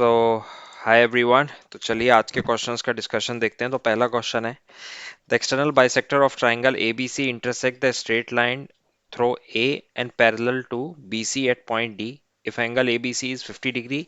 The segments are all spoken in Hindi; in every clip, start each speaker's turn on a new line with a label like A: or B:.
A: सो हाय एवरीवन। तो चलिए आज के क्वेश्चंस का डिस्कशन देखते हैं। तो पहला क्वेश्चन है, the external bisector of triangle ABC intersect the straight line through A and parallel to BC at point D. If angle ABC is 50 degree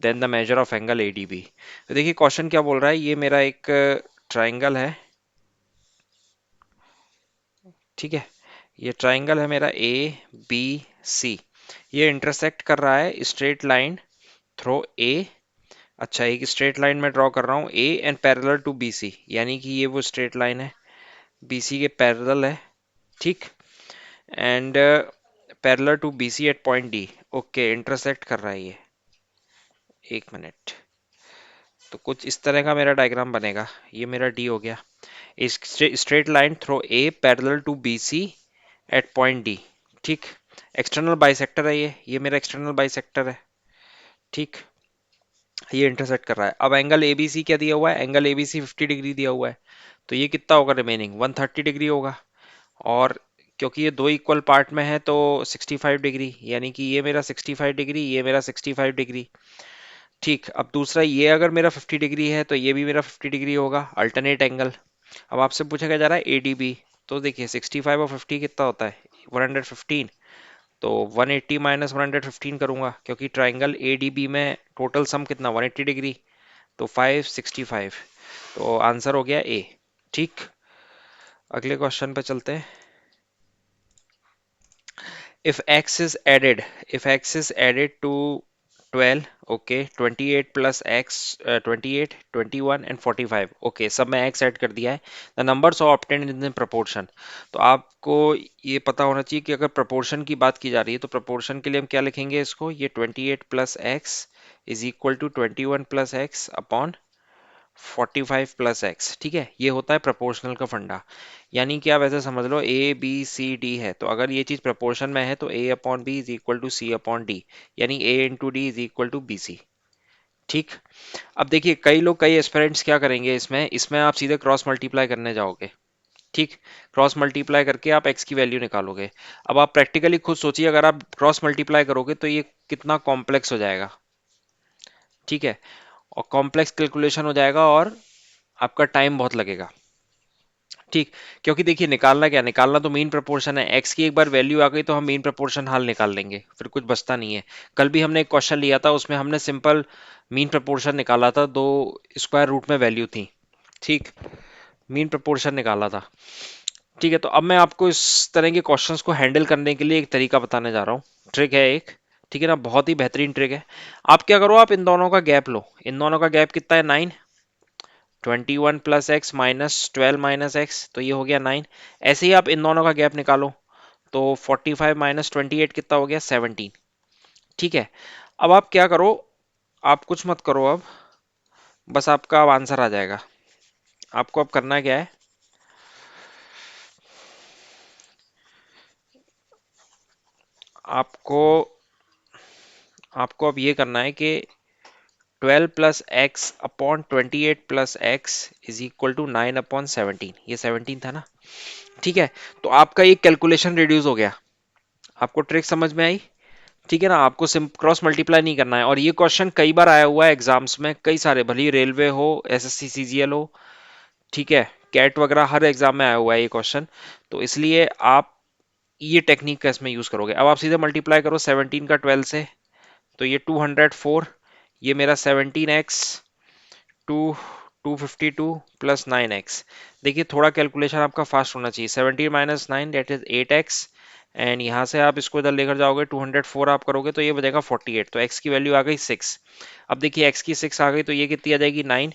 A: then the measure of angle ADB. तो देखिए क्वेश्चन क्या बोल रहा है। ये मेरा एक ट्राइंगल है, ठीक है। ये ट्राइंगल है मेरा ए बी सी। ये इंटरसेक्ट कर रहा है स्ट्रेट लाइन थ्रो ए। अच्छा, एक स्ट्रेट लाइन में ड्रॉ कर रहा हूँ A and parallel to BC, यानी कि ये वो स्ट्रेट लाइन है बीसी के पैरेलल है, ठीक। And parallel to BC at point D. Okay, intersect कर रहा है ये। एक मिनट। तो कुछ इस तरह का मेरा डायग्राम बनेगा। ये मेरा डी हो गया। इस straight line through A parallel to BC at point D, ठीक। एक्सटर्नल बाइसेक्टर है ये मेरा एक्सटर्नल बाइसेक्टर है, ठीक। ये इंटरसेक्ट कर रहा है। अब एंगल एबीसी क्या दिया हुआ है, एंगल एबीसी 50 डिग्री दिया हुआ है। तो ये कितना होगा, रिमेनिंग 130 डिग्री होगा। और क्योंकि ये दो इक्वल पार्ट में है तो 65 डिग्री, यानी कि ये मेरा 65 डिग्री, ये मेरा 65 डिग्री, ठीक। अब दूसरा, ये अगर मेरा 50 डिग्री है तो ये भी मेरा 50 डिग्री होगा, अल्टरनेट एंगल। अब आपसे पूछा क्या जा रहा है, एडीबी। तो देखिए 65 और 50 कितना होता है, 115। तो 180 माइनस 115 करूंगा, क्योंकि ट्राइंगल एडीबी में टोटल सम कितना, 180 डिग्री। तो 565। तो आंसर हो गया ए, ठीक। अगले क्वेश्चन पे चलते हैं। if x is added if x is added to 12, okay, 28 plus x, 28, 21 and 45, okay, सब में x ऐड कर दिया है। the numbers are obtained in the proportion। तो आपको ये पता होना चाहिए कि अगर proportion की बात की जा रही है तो proportion के लिए हम क्या लिखेंगे इसको, ये 28 plus x is equal to 21 plus x upon 45 plus x, ठीक है। ये होता है प्रपोर्शनल का फंडा। यानी कि आप ऐसे समझ लो ए बी सी डी है, तो अगर ये चीज प्रपोर्शन में है तो A upon B is equal to C upon D, यानी A into D is equal to B C, ठीक। अब देखिए कई लोग, कई एस्पिरेंट्स क्या करेंगे, इसमें इसमें आप सीधे क्रॉस मल्टीप्लाई करने जाओगे, ठीक। क्रॉस मल्टीप्लाई करके आप एक्स की वैल्यू निकालोगे। अब आप प्रैक्टिकली खुद सोचिए, अगर आप क्रॉस मल्टीप्लाई करोगे तो ये कितना कॉम्प्लेक्स हो जाएगा, ठीक है। और कॉम्प्लेक्स कैलकुलेशन हो जाएगा और आपका टाइम बहुत लगेगा, ठीक। क्योंकि देखिए निकालना क्या, निकालना तो मीन प्रपोर्शन है। एक्स की एक बार वैल्यू आ गई तो हम मीन प्रपोर्शन हाल निकाल लेंगे, फिर कुछ बचता नहीं है। कल भी हमने एक क्वेश्चन लिया था, उसमें हमने सिंपल मीन प्रपोर्शन निकाला था, दो स्क्वायर रूट में वैल्यू थी, ठीक। मीन प्रपोर्शन निकाला था, ठीक है। तो अब मैं आपको इस तरह के क्वेश्चंस को हैंडल करने के लिए एक तरीका बताने जा रहा हूँ, ट्रिक है एक, ठीक है ना। बहुत ही बेहतरीन ट्रिक है। आप क्या करो, आप इन दोनों का गैप लो। इन दोनों का गैप कितना है, 9। 21 plus x minus 12 minus x, तो ये हो गया 9। ऐसे ही आप इन दोनों का गैप निकालो। तो 45 माइनस 28 कितना हो गया, 17, ठीक है। अब आप क्या करो, आप कुछ मत करो अब, बस आपका अब आंसर आ जाएगा। आपको अब करना क्या है, आपको आपको अब ये करना है कि 12 plus X upon 28 plus X is equal to 9 upon 17। ये 17 था ना, ठीक है। तो आपका ये कैलकुलेशन रिड्यूस हो गया। आपको ट्रिक समझ में आई, ठीक है ना। आपको क्रॉस मल्टीप्लाई नहीं करना है। और ये क्वेश्चन कई बार आया हुआ है एग्जाम्स में, कई सारे, भले ही रेलवे हो, एसएससी सीजीएल हो, ठीक है, कैट वगैरह, हर एग्जाम में आया हुआ है ये क्वेश्चन। तो इसलिए आप ये टेक्निक का इसमें यूज करोगे। अब आप सीधे मल्टीप्लाई करो 17 का 12 से, तो ये 204, ये मेरा 17x टू 252 प्लस 9x। देखिए थोड़ा कैलकुलेशन आपका फास्ट होना चाहिए। 17 minus 9 that is 8x। And यहाँ से आप इसको इधर लेकर जाओगे, 204 आप करोगे तो ये बचेगा 48। तो x की वैल्यू आ गई 6। अब देखिए x की 6 आ गई तो ये कितनी आ जाएगी, 9।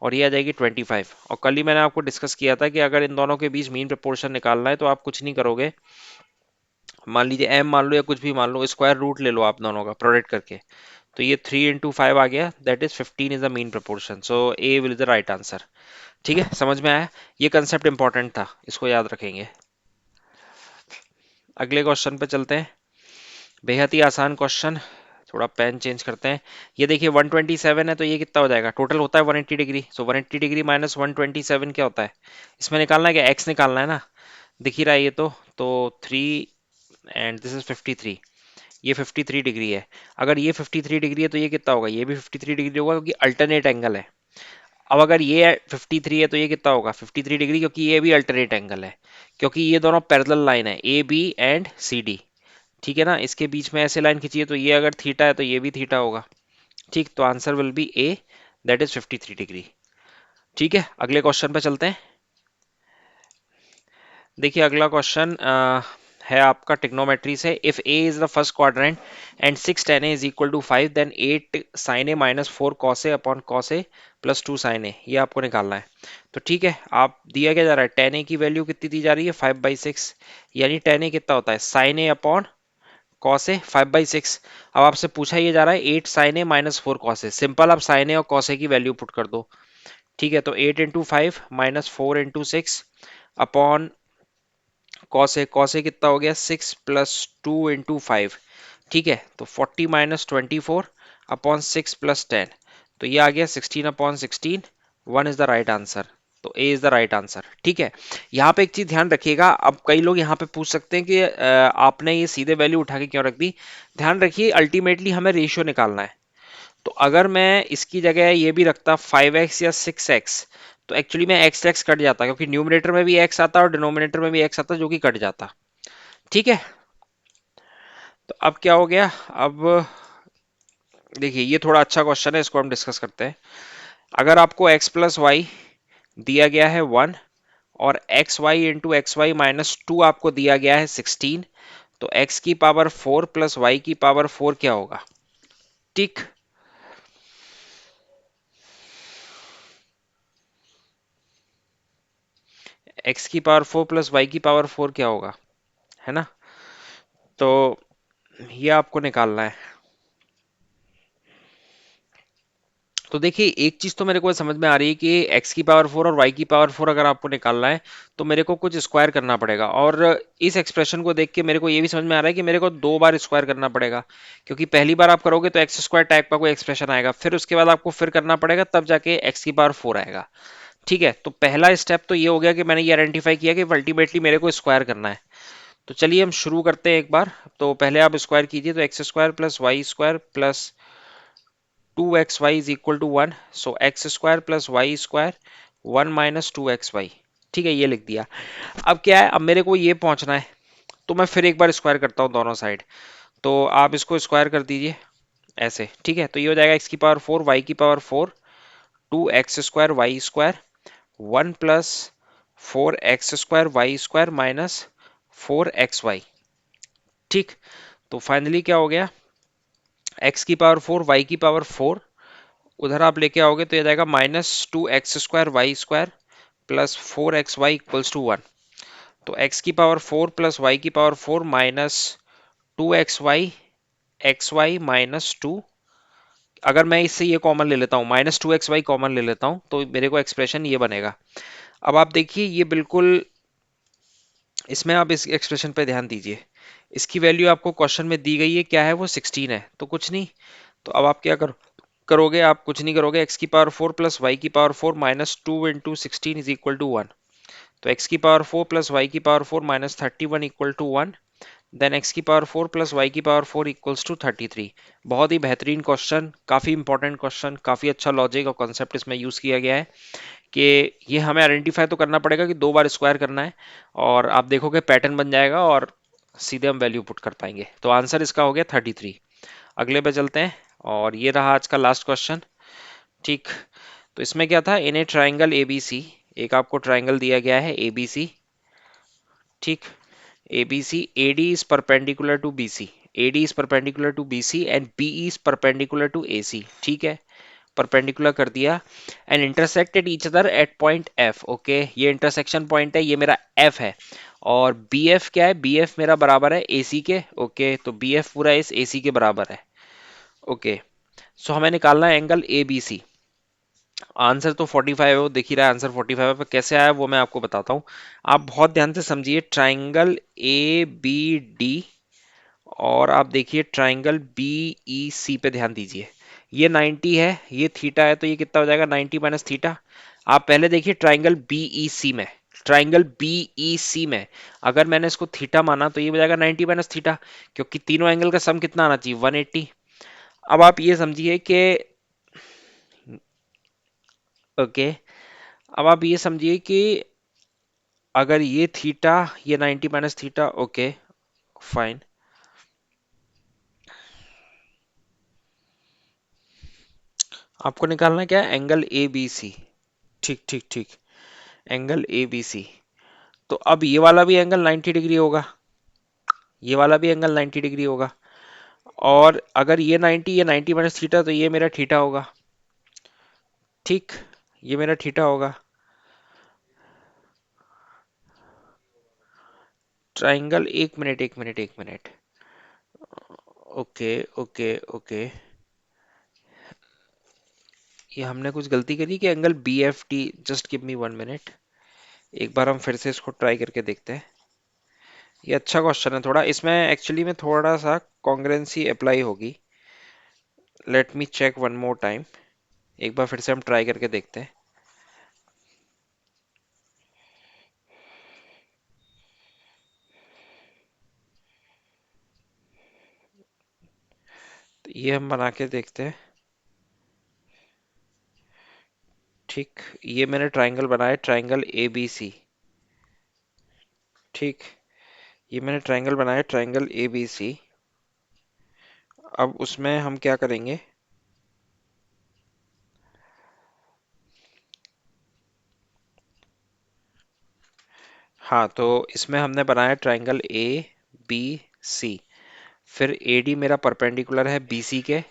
A: और ये आ जाएगी 25। और कल ही मैंने आपको डिस्कस किया था कि अगर इन दोनों के बीच मीन प्रपोर्शन निकालना है तो आप कुछ नहीं करोगे। मान लीजिए m मान लो या कुछ भी मान लो, स्क्वायर रूट ले लो आप दोनों का प्रोडक्ट करके। तो ये 3 इंटू 5 आ गया, that is 15 is the mean proportion. So A will is the right answer, ठीक है। समझ में आया, ये कंसेप्ट इंपॉर्टेंट था, इसको याद रखेंगे। अगले क्वेश्चन पे चलते हैं। बेहद ही आसान क्वेश्चन, थोड़ा पेन चेंज करते हैं। ये देखिए 127 है, तो ये कितना हो जाएगा, टोटल होता है 180 डिग्री। सो 180 डिग्री माइनस 127 क्या होता है, इसमें निकालना है क्या, एक्स निकालना है ना। दिख ही रहा है ये तो 3 एंड दिस इज 53। ये 53 डिग्री है। अगर ये 53 डिग्री है तो ये कितना होगा, ये भी 53 डिग्री होगा क्योंकि अल्टरनेट एंगल है। अब अगर ये 53 है तो ये कितना होगा 53 डिग्री, क्योंकि ये भी अल्टरनेट एंगल है, क्योंकि ये दोनों पैरेलल लाइन है, A B and C D. ठीक है ना, इसके बीच में ऐसे लाइन खींची है तो ये अगर थीटा है तो ये भी थीटा होगा। ठीक, तो answer will be A, that is 53 degree. ठीक है, अगले क्वेश्चन पे चलते हैं। देखिए अगला क्वेश्चन है आपका ट्रिग्नोमेट्री से। If A is the first quadrant and 6 tan a is equal to 5, then 8 sin a minus 4 cos a upon cos a plus 2 sin a, ये आपको निकालना है। तो ठीक है, आप दिया क्या जा रहा है, tan a की वैल्यू कितनी दी जा रही है 5/6, यानी tan a कितना होता है sin a upon cos a 5/6। अब आपसे पूछा ये जा रहा है 8 sin a minus 4 cos a, simple आप sin a और cos a की वैल्यू पुट कर दो। ठीक है, तो 8 into 5 minus 4 into 6 upon cos A कितना हो गया 6 प्लस 2 इंटू 5। ठीक है, तो 40 माइनस 24 अपॉन 6 प्लस 10, तो ये आ गया 16/16। 1 इज द राइट आंसर, तो ए इज द राइट आंसर। ठीक है, यहाँ पे एक चीज ध्यान रखिएगा, अब कई लोग यहाँ पे पूछ सकते हैं कि आपने ये सीधे वैल्यू उठा के क्यों रख दी। ध्यान रखिए अल्टीमेटली हमें रेशियो निकालना है। तो अगर मैं इसकी जगह ये भी रखता 5x या 6x, तो एक्चुअली में x x कट जाता, क्योंकि न्यूमरेटर में भी x आता और डिनोमिनेटर में भी x आता, जो कि कट जाता। ठीक है, तो अब क्या हो गया, अब देखिए ये थोड़ा अच्छा क्वेश्चन है, इसको हम डिस्कस करते हैं। अगर आपको x प्लस वाई दिया गया है 1 और X Y into X Y minus 2 आपको दिया गया है 16, तो x की पावर 4 प्लस वाई की पावर 4 क्या होगा। ठीक, x की पावर 4 प्लस वाई की पावर 4 क्या होगा, है ना। तो ये आपको निकालना है। तो देखिए एक चीज तो मेरे को समझ में आ रही है कि x की पावर 4 और y की पावर 4 अगर आपको निकालना है तो मेरे को कुछ स्क्वायर करना पड़ेगा, और इस एक्सप्रेशन को देख के मेरे को ये भी समझ में आ रहा है कि मेरे को 2 बार स्क्वायर करना पड़ेगा, क्योंकि पहली बार आप करोगे तो एक्स स्क्वायर टाइप का कोई एक्सप्रेशन आएगा, फिर उसके बाद आपको फिर करना पड़ेगा, तब जाके x की पावर 4 आएगा। ठीक है, तो पहला स्टेप तो ये हो गया कि मैंने ये आइडेंटिफाई किया कि अल्टीमेटली मेरे को स्क्वायर करना है। तो चलिए हम शुरू करते हैं एक बार। तो पहले आप स्क्वायर कीजिए, तो X square plus Y square plus 2xy is equal to 1, so x square plus y square 1 minus 2xy। ठीक है, ये लिख दिया। अब क्या है, अब मेरे को ये पहुंचना है, तो मैं फिर एक बार स्क्वायर करता हूँ दोनों साइड। तो आप इसको स्क्वायर कर दीजिए ऐसे। ठीक है, तो ये हो जाएगा x की पावर 4 y की power 4 2x square Y square 1 plus 4x square Y square minus 4xy। ठीक, तो फाइनली क्या हो गया, x की पावर 4 y की पावर 4 उधर आप लेके आओगे तो ये जाएगा -2x² y² plus 4xy equals to 1। तो x की पावर 4 प्लस y की power 4 minus 2xy xy minus 2। अगर मैं इससे ये कॉमन ले लेता हूँ, -2xy कॉमन ले लेता हूँ, तो मेरे को एक्सप्रेशन ये बनेगा। अब आप देखिए ये बिल्कुल, इसमें आप इस एक्सप्रेशन पे ध्यान दीजिए, इसकी वैल्यू आपको क्वेश्चन में दी गई है, क्या है वो 16 है, तो कुछ नहीं। तो अब आप क्या करोगे, आप कुछ नहीं करोगे, x की पावर 4 प्लस वाई की power 4 minus 2 into 16 is equal to 1। तो x की पावर 4 प्लस वाई की power 4 minus 31 equal to 1, then x की पावर 4 प्लस वाई की पावर 4 इक्वल्स टू 33। बहुत ही बेहतरीन क्वेश्चन, काफी इंपॉर्टेंट क्वेश्चन, काफी अच्छा लॉजिक और कॉन्सेप्ट इसमें यूज किया गया है कि ये हमें आइडेंटिफाई तो करना पड़ेगा कि 2 बार स्क्वायर करना है, और आप देखोगे पैटर्न बन जाएगा और सीधे हम वैल्यू पुट कर पाएंगे। तो आंसर इसका हो गया 33। अगले पे चलते हैं, और ये रहा आज का लास्ट क्वेश्चन। ठीक, तो इसमें क्या था, इन ए ट्राइंगल एबीसी, एक आपको ट्राइंगल दिया गया है एबीसी। ठीक, ABC AD is perpendicular to BC, AD is perpendicular to BC and BE is perpendicular to AC. ठीक है, परपेंडिकुलर कर दिया, and intersected each other at point F. Okay, ये इंटरसेक्शन पॉइंट है, ये मेरा एफ है, और बी एफ क्या है, बी एफ मेरा बराबर है एसी के। ओके, तो बी एफ पूरा इस एसी के बराबर है। ओके, सो हमें निकालना है angle A B C. Answer तो 45 है, वो दिख ही रहा है आंसर 45 है, पर कैसे आया वो मैं आपको बताता हूँ। आप बहुत ध्यान से समझिए, ट्राइंगल ए बी डी, और आप देखिए ट्राइंगल बी ई सी पे ध्यान दीजिए। ये 90 है, ये थीटा है, तो ये कितना हो जाएगा 90 माइनस थीटा। आप पहले देखिए ट्राइंगल बी ई सी में, ट्राइंगल बी ई सी में अगर मैंने इसको थीटा माना तो ये हो जाएगा 90 माइनस थीटा, क्योंकि तीनों एंगल का सम कितना आना चाहिए 180। अब आप ये समझिए कि ओके, अब आप ये समझिए कि अगर ये थीटा, ये 90 माइनस थीटा, ओके फाइन। आपको निकालना है क्या, एंगल ए बी सी। ठीक ठीक ठीक, एंगल ए बी सी। तो अब ये वाला भी एंगल 90 डिग्री होगा, ये वाला भी एंगल 90 डिग्री होगा। और अगर ये 90 माइनस थीटा, तो ये मेरा थीटा होगा। ठीक, ये मेरा थीटा होगा। ट्राइंगल, एक मिनट। ओके ओके ओके, ये हमने कुछ गलती करी कि angle B F T, just give me 1 minute. एक बार हम फिर से इसको ट्राई करके देखते हैं। ये अच्छा क्वेश्चन है, थोड़ा इसमें एक्चुअली में थोड़ा सा कॉन्ग्रुएंसी अप्लाई होगी। Let me check one more time. एक बार फिर से हम ट्राई करके देखते हैं। तो ये हम बना के देखते हैं। ठीक, ये मैंने ट्राइंगल बनाया, ट्राइंगल ए बी सी। ठीक, ये मैंने ट्राइंगल बनाया, ट्राइंगल ए बी सी। अब उसमें हम क्या करेंगे, हाँ तो इसमें हमने बनाया ट्राइंगल ए बी सी। फिर ए डी मेरा परपेंडिकुलर है बी सी के।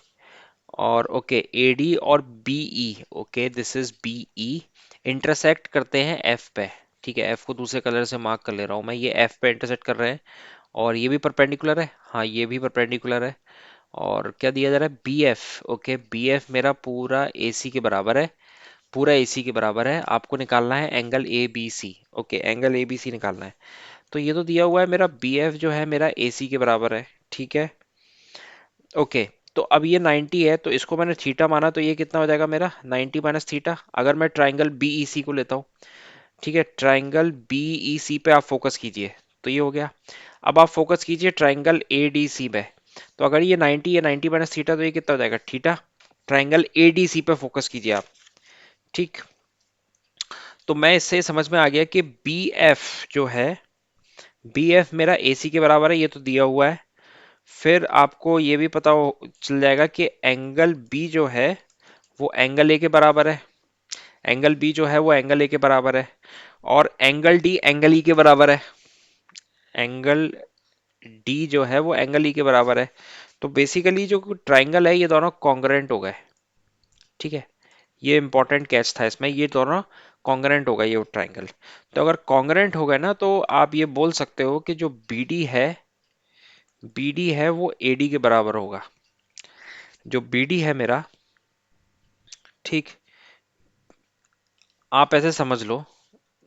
A: और ओके, ए डी और B E, okay this is B E, intersect करते हैं एफ पे। ठीक है, एफ को दूसरे कलर से मार्क कर ले रहा हूँ मैं, ये एफ पे इंटरसेक्ट कर रहे हैं। और ये भी परपेंडिकुलर है, हाँ ये भी परपेंडिकुलर है। और क्या दिया जा रहा है, B F. Okay, B F मेरा पूरा ए सी के बराबर है, पूरा ए सी के बराबर है। आपको निकालना है angle A B C. Okay, angle A B C निकालना है। तो ये तो दिया हुआ है, मेरा बी एफ जो है मेरा ए सी के बराबर है। ठीक है, ओके। तो अब ये 90 है, तो इसको मैंने थीटा माना, तो ये कितना हो जाएगा मेरा 90 माइनस थीटा। अगर मैं ट्राइंगल बीईसी को लेता हूँ, ठीक है, ट्राइंगल बीईसी पे आप फोकस कीजिए, तो ये हो गया। अब आप फोकस कीजिए ट्राइंगल एडीसी पे। तो अगर ये 90 है, 90 माइनस थीटा, तो ये कितना हो जाएगा थीटा। ट्राइंगल एडीसी पे फोकस कीजिए आप। ठीक, तो मैं इससे समझ में आ गया कि बी एफ जो है, बी एफ मेरा ए सी के बराबर है, ये तो दिया हुआ है। फिर आपको ये भी पता चल जाएगा कि एंगल बी जो है वो एंगल ए के बराबर है। एंगल बी जो है वो एंगल ए के बराबर है। और एंगल डी एंगल ई के बराबर है। एंगल डी जो है वो एंगल ई के बराबर है। तो बेसिकली जो ट्राइंगल है, ये दोनों कॉन्ग्रुएंट हो गए। ठीक है, ये इंपॉर्टेंट कैच था इसमें, ये दोनों कॉन्ग्रुएंट हो गए ये ट्राइंगल। तो अगर कॉन्ग्रुएंट हो गए ना, तो आप ये बोल सकते हो कि जो बीडी है वो एडी के बराबर होगा। जो बीडी है मेरा, ठीक, आप ऐसे समझ लो,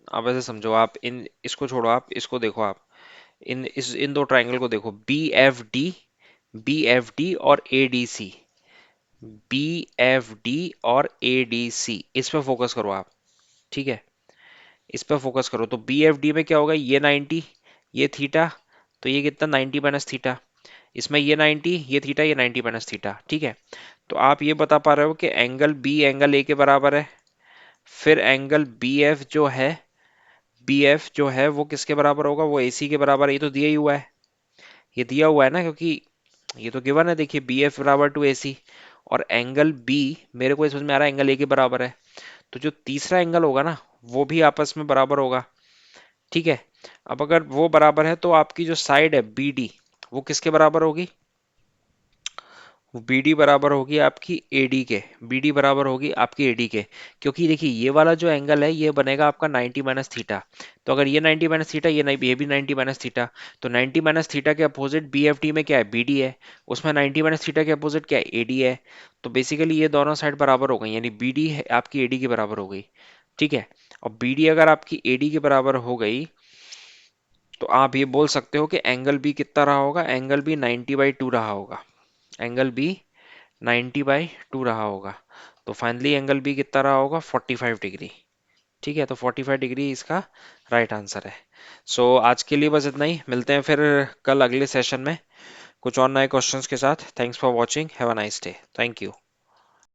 A: आप ऐसे समझो, आप इन इसको छोड़ो, आप इसको देखो, आप इन दो ट्राइंगल को देखो, बी एफ डी और A D C. B F D और ए डी सी, इस पे फोकस करो आप। ठीक है, इस पे फोकस करो। तो बी एफ डी में क्या होगा, ये 90, ये थीटा, तो ये कितना 90 माइनस थीटा। इसमें ये 90, ये थीटा, ये 90 माइनस थीटा। ठीक है, तो आप ये बता पा रहे हो कि एंगल बी एंगल ए के बराबर है। फिर एंगल बी एफ जो है, बी एफ जो है वो किसके बराबर होगा, वो ए सी के बराबर है। ये तो दिया ही हुआ है, ये दिया हुआ है ना, क्योंकि ये तो गिवन है। देखिए, बी एफ बराबर टू ए सी। और एंगल बी मेरे को समझ में आ रहा है एंगल ए के बराबर है। तो जो तीसरा एंगल होगा ना, वो भी आपस में बराबर होगा। ठीक है, अब अगर वो बराबर है, तो आपकी जो साइड है बी डी, वो किसके बराबर होगी, वो बी डी बराबर होगी आपकी ए डी के। बी डी बराबर होगी आपकी ए डी के, क्योंकि देखिए ये वाला जो एंगल है ये बनेगा आपका 90 माइनस थीटा। तो अगर ये 90 माइनस थीटा, ये नहीं, ये भी 90 माइनस थीटा, तो 90 माइनस थीटा के अपोजिट बी एफ टी में क्या है, बी डी है। उसमें 90 माइनस थीटा के अपोजिट क्या है, ए डी है। तो बेसिकली ये दोनों साइड बराबर हो गई, यानी बी डी आपकी ए डी के बराबर हो गई। ठीक है, और बी डी अगर आपकी ए डी के बराबर हो गई, तो आप ये बोल सकते हो कि एंगल बी कितना रहा होगा, एंगल बी 90/2 रहा होगा। एंगल बी 90/2 रहा होगा। तो फाइनली एंगल बी कितना रहा होगा, 45 डिग्री। ठीक है, तो 45 डिग्री इसका राइट आंसर है। सो आज के लिए बस इतना ही, मिलते हैं फिर कल अगले सेशन में कुछ और नए क्वेश्चंस के साथ। Thanks for watching, have a nice day, thank you.